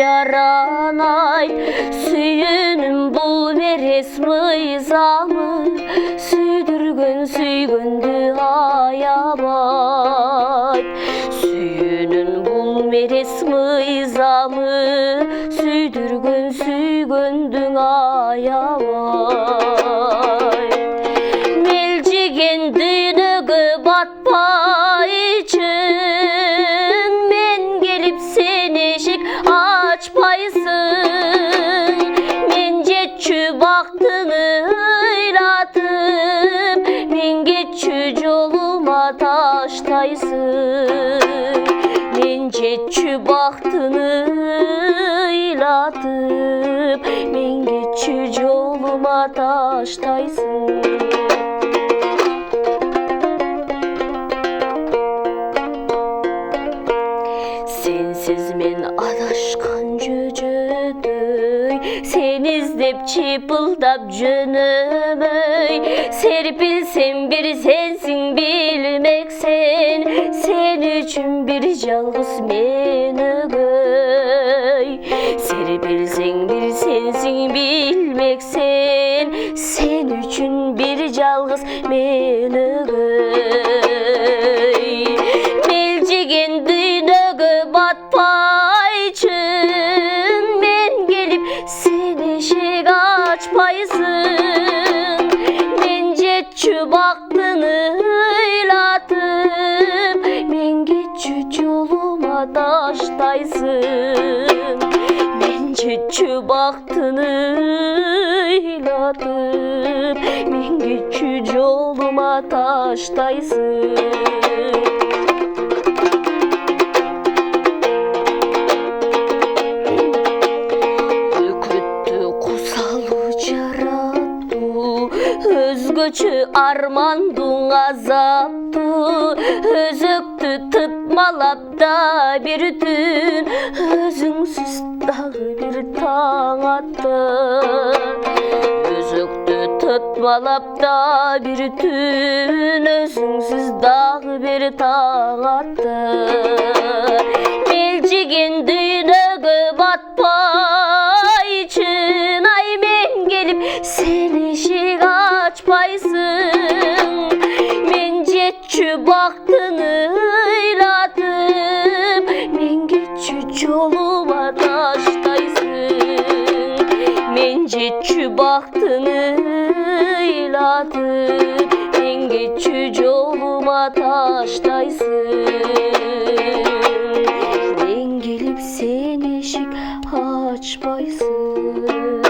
caranay, sүйünüm бұл мерес мыйзамы, сүйдірген сүйгенді аябай. Сүйünün бұл мерес мыйзамы, сүйдірген сүйгендің аябай. Мелжиген дүйнөгө батпай için, men gelip sen eşik açpaysın. Men jetçü baktını ıylatıp, men geççü joluma taştaysın. Men jetçü baktını ıylatıp, men geççü joluma taştaysın. Sensiz men adaşkan cücüdüy, sen izlep çıpıldap jönömöy. Serpilsem bir sensin bilmeksen, sen üçün bir жалғыз men ögöy. Serpilsen bir sensin bilmeksen, sen üçün bir жалғыз men ögöy. Melcigen dünögö batpay için, men gelip sen eşik açpaysın. Men jetçü baktını ıylatıp, men geççü joluma taştaysın. Men jetçü baktını ıylatıp, men geççü joluma taştaysın. Özgöçü armanduğun azaptı, özöktü tıtmalap da bir tün, özüngsüz dağı bir taң attı. Özöktü tıtmalap da bir tün, özüngsüz dağı bir taң attı. Melcigen dünögö batpay için, ay men gelip sen eşik açpaysın. Men jetçü baktını ıylatıp, men geççü joluma taştaysın. Men jetçü baktını ıylatıp, men geççü joluma taştaysın. Men gelip sen eşik açpaysın.